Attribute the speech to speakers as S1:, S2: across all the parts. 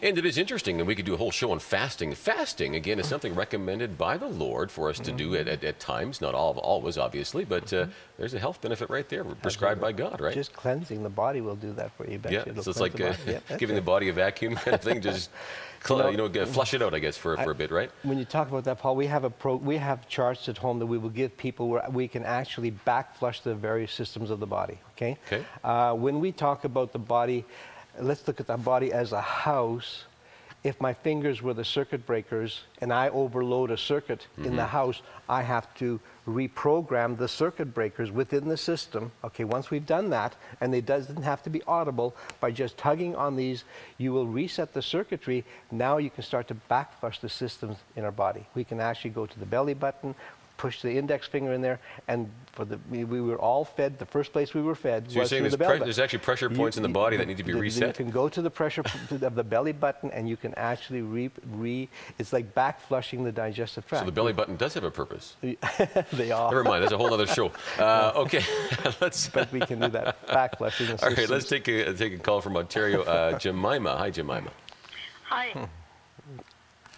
S1: And it is interesting that we could do a whole show on fasting. Fasting, again, is something recommended by the Lord for us to do at times, not always, obviously, but there's a health benefit right there, prescribed by God, right?
S2: Just cleansing the body will do that for you.
S1: Yeah, so it's like giving the body a vacuum kind of thing, just flush it out, I guess, for a bit, right?
S2: When you talk about that, Paul, we have charts at home that we will give people where we can actually back flush the various systems of the body, okay? When we talk about the body, let's look at the body as a house. If my fingers were the circuit breakers and I overload a circuit in the house, I have to reprogram the circuit breakers within the system. Okay, once we've done that, and it doesn't have to be audible, by just tugging on these, you will reset the circuitry. Now you can start to backflush the systems in our body. We can actually go to the belly button, push the index finger in there, and we were all fed. The first place we were fed
S1: so
S2: was
S1: you're saying
S2: through the belly
S1: there's actually pressure points in the body that need to be reset?
S2: You can go to the pressure of the belly button, and you can actually it's like back flushing the digestive tract.
S1: So the belly button does have a purpose.
S2: They all.
S1: Never mind, that's a whole other show. Okay,
S2: But we can do that, back flushing the
S1: All right, let's take a call from Ontario. Jemima. Hi, Jemima.
S3: Hi.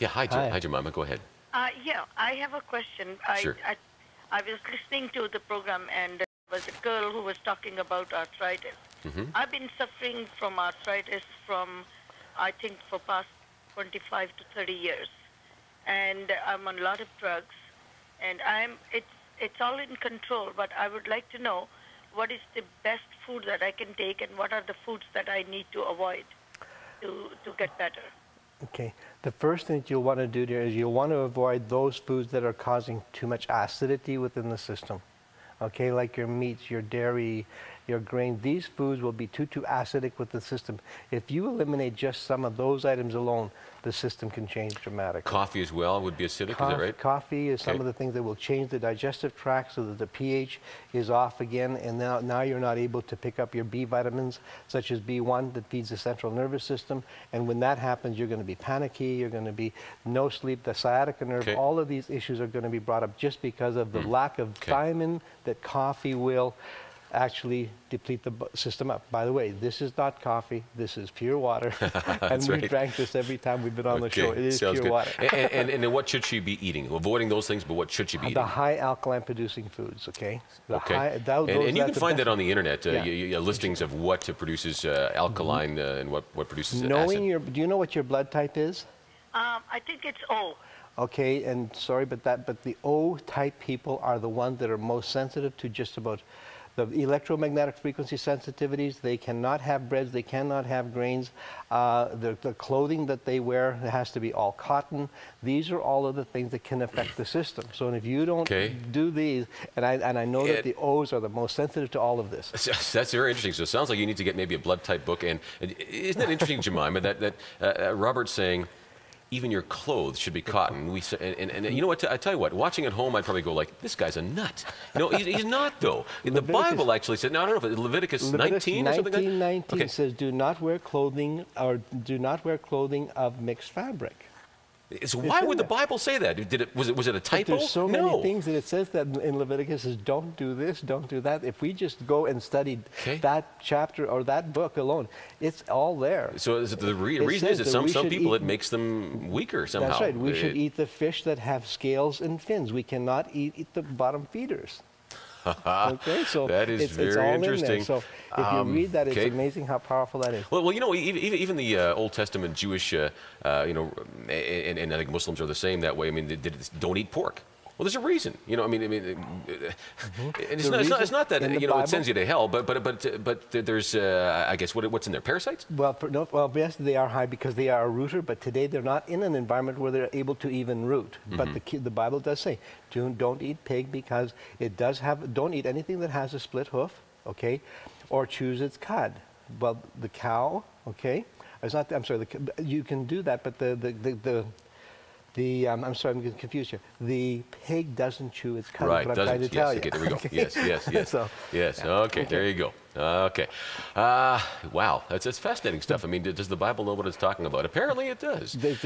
S1: Yeah, hi, Jemima. Go ahead.
S3: Yeah, I have a question.
S1: Sure.
S3: I was listening to the program, and there was a girl who was talking about arthritis. I've been suffering from arthritis from, I think, for past 25 to 30 years. And I'm on a lot of drugs, and it's all in control, but I would like to know what is the best food that I can take, and what are the foods that I need to avoid to get better.
S2: Okay, the first thing that you'll want to do there is you'll want to avoid those foods that are causing too much acidity within the system. Okay, like your meats, your dairy, your grain. These foods will be too acidic with the system. If you eliminate just some of those items alone, the system can change dramatically.
S1: Coffee as well would be acidic, is that right?
S2: Coffee is some of the things that will change the digestive tract so that the pH is off again, and now you're not able to pick up your B vitamins, such as B1 that feeds the central nervous system, and when that happens, you're going to be panicky, you're going to be no sleep, the sciatica nerve, all of these issues are going to be brought up just because of the lack of thiamine that coffee will actually deplete the system up. By the way, this is not coffee, this is pure water. And we drank this every time we've been on the show. It is pure water.
S1: And then what should she be eating? Avoiding those things, but what should she be eating?
S2: The high alkaline producing foods, okay?
S1: And you can find that on the internet, listings of what produces alkaline and what produces acid.
S2: Do you know what your blood type is?
S3: I think it's O.
S2: Okay, and sorry, but the O type people are the ones that are most sensitive to just about the electromagnetic frequency sensitivities. They cannot have breads, they cannot have grains. The clothing that they wear has to be all cotton. These are all of the things that can affect the system. So if you don't do these, and I know that the O's are the most sensitive to all of this.
S1: That's very interesting. So it sounds like you need to get maybe a blood type book. And isn't that interesting, Jemima, that Robert's saying, even your clothes should be cotton. And you know what? I tell you what. Watching at home, I'd probably go like, "This guy's a nut." You know, he's not though. The Bible actually said. No, I don't know if Leviticus 19 or something like that.
S2: 19 says, "Do not wear clothing of mixed fabric."
S1: So why would the Bible say that? Was it a typo?
S2: But there's so many things that it says that in Leviticus is don't do this, don't do that. If we just go and study that chapter or that book alone, it's all there.
S1: So the reason is that some people, it makes them weaker somehow.
S2: That's right. We should eat the fish that have scales and fins. We cannot eat the bottom feeders. Okay, so
S1: that is very interesting.
S2: So if you read that, it's amazing how powerful that is.
S1: Well, you know, even the Old Testament Jewish, and I think Muslims are the same that way. I mean, they don't eat pork. Well, there's a reason, you know. I mean, it's not that it sends you to hell, but there's, I guess, what's in there? Parasites?
S2: Well, yes, they are high because they are a rooter, but today they're not in an environment where they're able to even root. But the Bible does say, don't eat pig because it does have. Don't eat anything that has a split hoof, okay, or choose its cud. Well, the cow, okay, it's not. I'm sorry, you can do that, but I'm sorry, I'm getting confused here. The pig doesn't chew its cud.
S1: Right,
S2: what I'm trying to tell you.
S1: Okay, there we go. Yes. Yes.
S2: Yeah.
S1: Okay, there you go. Okay. Wow, that's fascinating stuff. I mean, does the Bible know what it's talking about? Apparently, it does.
S2: They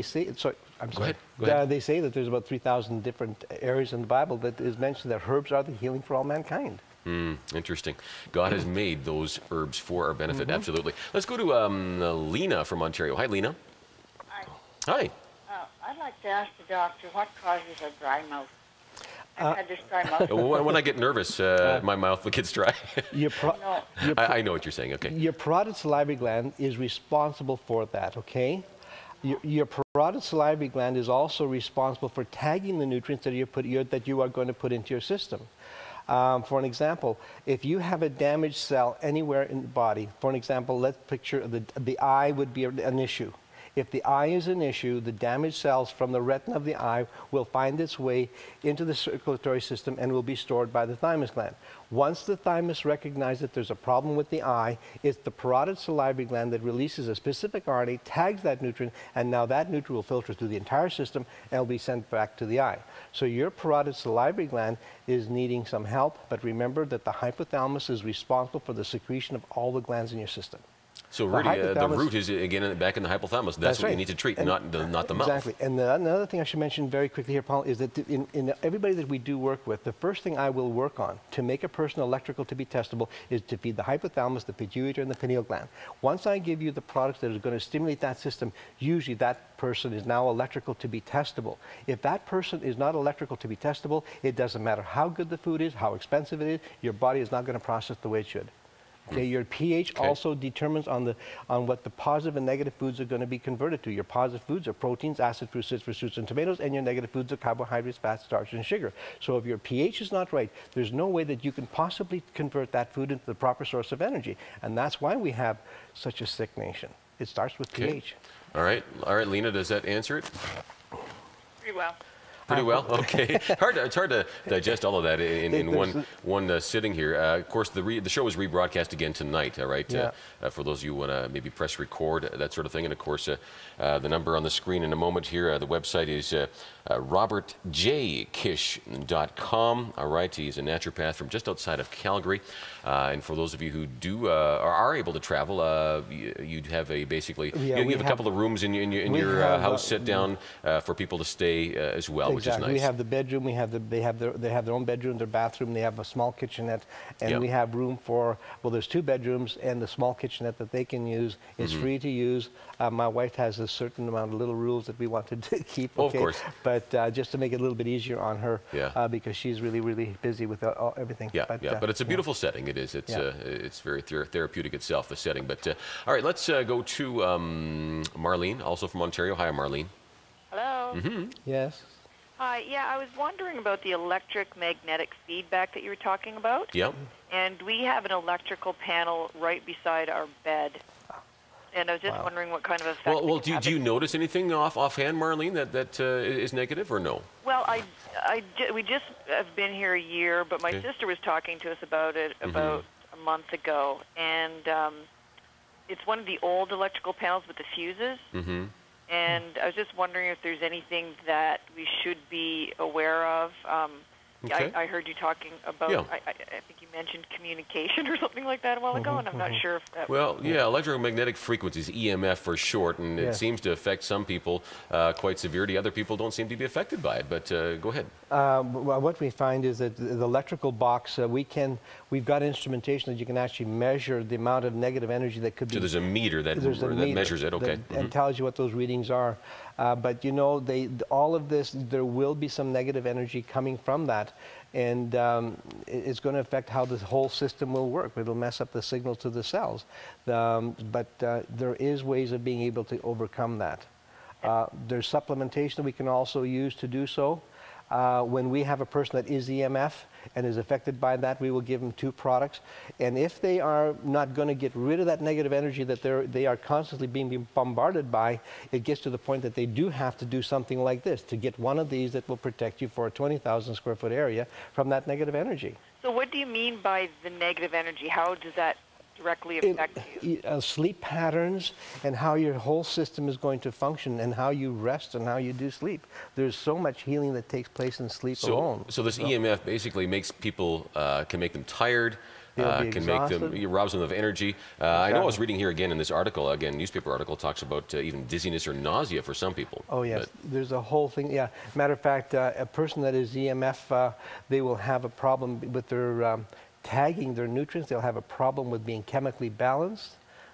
S2: say. Sorry, I'm sorry.
S1: Go ahead.
S2: They say that there's about 3,000 different areas in the Bible that is mentioned that herbs are the healing for all mankind.
S1: Interesting. God has made those herbs for our benefit. Absolutely. Let's go to Lena from Ontario. Hi, Lena. Hi.
S4: I'd like to ask the doctor what causes a dry mouth. I've had this dry mouth.
S1: When I get nervous, my mouth gets dry. I know what you're saying. Okay.
S2: Your parotid salivary gland is responsible for that. Okay. Your parotid salivary gland is also responsible for tagging the nutrients that you are going to put into your system. For an example, if you have a damaged cell anywhere in the body, for an example, let's picture the eye would be an issue. If the eye is an issue, the damaged cells from the retina of the eye will find its way into the circulatory system and will be stored by the thymus gland. Once the thymus recognizes that there's a problem with the eye, it's the parotid salivary gland that releases a specific RNA, tags that nutrient, and now that nutrient will filter through the entire system and will be sent back to the eye. So your parotid salivary gland is needing some help, but remember that the hypothalamus is responsible for the secretion of all the glands in your system.
S1: So really, the root is, again, back in the hypothalamus. That's what
S2: right.
S1: you need to treat, not the mouth.
S2: Exactly. And another thing I should mention very quickly here, Paul, is that in everybody that we do work with, the first thing I will work on to make a person electrical to be testable is to feed the hypothalamus, the pituitary, and the pineal gland. Once I give you the products that are going to stimulate that system, usually that person is now electrical to be testable. If that person is not electrical to be testable, it doesn't matter how good the food is, how expensive it is, your body is not going to process the way it should. Okay, your pH also determines on what the positive and negative foods are going to be converted to. Your positive foods are proteins, acid fruits, citrus fruits, and tomatoes, and your negative foods are carbohydrates, fats, starch, and sugar. So if your pH is not right, there's no way that you can possibly convert that food into the proper source of energy. And that's why we have such a sick nation. It starts with pH.
S1: All right, Lena, does that answer it?
S3: Pretty well.
S1: Pretty well, okay. It's hard to digest all of that in one sitting here. Of course, the show is rebroadcast again tonight, all right?
S2: Yeah.
S1: For those of you who want to maybe press record, that sort of thing. And of course, the number on the screen in a moment here, the website is RobertJKish.com, all right? He's a naturopath from just outside of Calgary. And for those of you who are able to travel, you'd have a basically, you have a couple of rooms in your house set down for people to stay as well. Which is nice.
S2: We have the bedroom. They have their own bedroom, their bathroom. They have a small kitchenette, and we have room for. Well, there's 2 bedrooms, and the small kitchenette that they can use is free to use. My wife has a certain amount of little rules that we wanted to keep.
S1: Oh, of course.
S2: But just to make it a little bit easier on her, because she's really busy with everything.
S1: Yeah, but it's a beautiful setting. It is. It's very therapeutic itself, the setting. But all right, let's go to Marlene, also from Ontario. Hi, Marlene.
S5: Hello.
S2: Yes.
S5: Hi. Yeah, I was wondering about the electric-magnetic feedback that you were talking about.
S1: Yep.
S5: And we have an electrical panel right beside our bed. And I was just wondering what kind of effect.
S1: Well, do you notice anything offhand, Marlene, that is negative or no?
S5: Well, we just have been here a year, but my sister was talking to us about it about a month ago, and it's one of the old electrical panels with the fuses. And I was just wondering if there's anything that we should be aware of. I heard you talking about, I think you mentioned communication or something like that a while ago, and I'm not sure if that
S1: electromagnetic frequencies, EMF for short, and it seems to affect some people quite severely. Other people don't seem to be affected by it, but go ahead.
S2: Well, what we find is that the electrical box, we've got instrumentation that you can actually measure the amount of negative energy that could be.
S1: So there's a meter that measures it, okay.
S2: And tells you what those readings are. But you know, all of this, there will be some negative energy coming from that. And it's going to affect how the whole system will work. It'll mess up the signal to the cells. But there is ways of being able to overcome that. There's supplementation that we can also use to do so. When we have a person that is EMF and is affected by that, we will give them 2 products. And if they are not going to get rid of that negative energy that they are constantly being bombarded by, it gets to the point that they do have to do something like this to get one of these that will protect you for a 20,000 square foot area from that negative energy.
S5: So what do you mean by the negative energy? How does that directly affect you?
S2: Sleep patterns and how your whole system is going to function and how you rest and how you do sleep. There's so much healing that takes place in sleep alone.
S1: So this EMF basically makes people, can make them tired, can make them, robs them of energy. I know I was reading here again in this article, again, newspaper article, talks about even dizziness or nausea for some people.
S2: Oh, yes. There's a whole thing, Matter of fact, a person that is EMF, they will have a problem with their tagging their nutrients. They'll have a problem with being chemically balanced.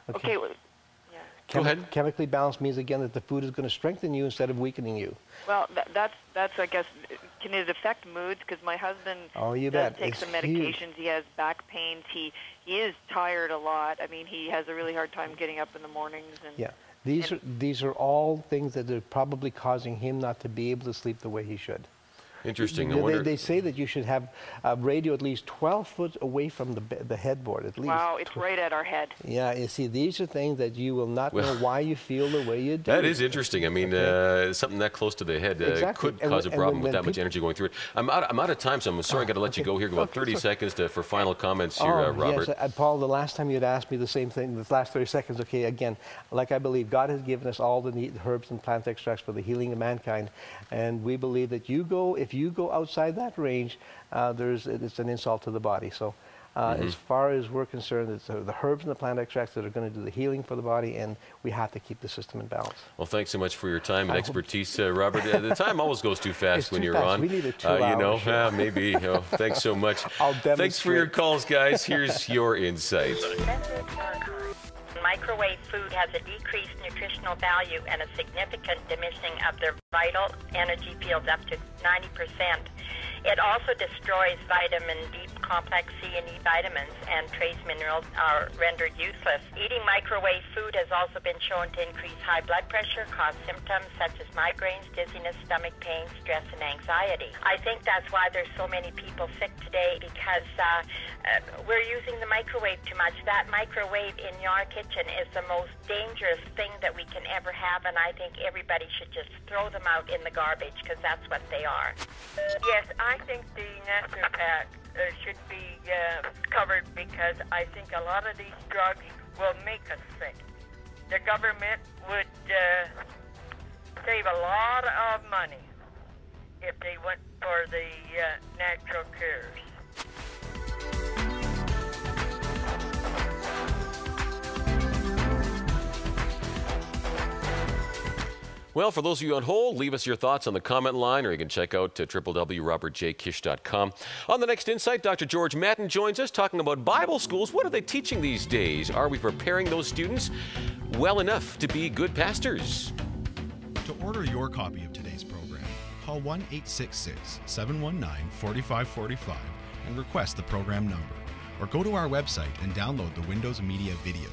S5: Okay.
S1: Go ahead.
S2: Chemically balanced means, again, that the food is going to strengthen you instead of weakening you.
S5: Well, that's I guess, can it affect moods? Because my husband does take some medications. He has back pains. He is tired a lot. I mean, he has a really hard time getting up in the mornings. And,
S2: yeah. These are all things that are probably causing him not to be able to sleep the way he should.
S1: Interesting.
S2: They say that you should have a radio at least 12 foot away from the headboard, at least.
S5: Wow, it's right at our head.
S2: Yeah, you see, these are things that you will not know why you feel the way you do.
S1: That is interesting. I mean, something that close to the head could cause a problem with that much energy going through it. I'm out of time, so I'm sorry I got to let you go here. About 30 seconds for final comments here, Robert.
S2: Yes, Paul, the last time you had asked me the same thing, the last 30 seconds, okay, again, like I believe, God has given us all the herbs and plant extracts for the healing of mankind, and we believe that if you go outside that range, it's an insult to the body. So as far as we're concerned, it's the herbs and the plant extracts that are going to do the healing for the body, and we have to keep the system in balance.
S1: Well, thanks so much for your time and expertise, Robert. The time always goes too fast when you're on.
S2: We need a 2 hour
S1: you know,
S2: show.
S1: Maybe. You know, thanks so much. Thanks for your calls, guys. Here's your insights.
S6: Microwave food has a decreased nutritional value and a significant diminishing of their vital energy fields up to 90%. It also destroys vitamin D complex C and E vitamins, and trace minerals are rendered useless. Eating microwave food has also been shown to increase high blood pressure, cause symptoms such as migraines, dizziness, stomach pain, stress, and anxiety. I think that's why there's so many people sick today, because we're using the microwave too much. That microwave in your kitchen is the most dangerous thing that we can ever have, and I think everybody should just throw them out in the garbage, because that's what they are.
S7: Yes, I think the naturopath should be covered, because I think a lot of these drugs will make us sick. The government would save a lot of money if they went for the natural cures.
S1: Well, for those of you on hold, leave us your thoughts on the comment line, or you can check out www.robertjkish.com. On the next Insight, Dr. George Madden joins us talking about Bible schools. What are they teaching these days? Are we preparing those students well enough to be good pastors?
S8: To order your copy of today's program, call 1-866-719-4545 and request the program number, or go to our website and download the Windows Media video.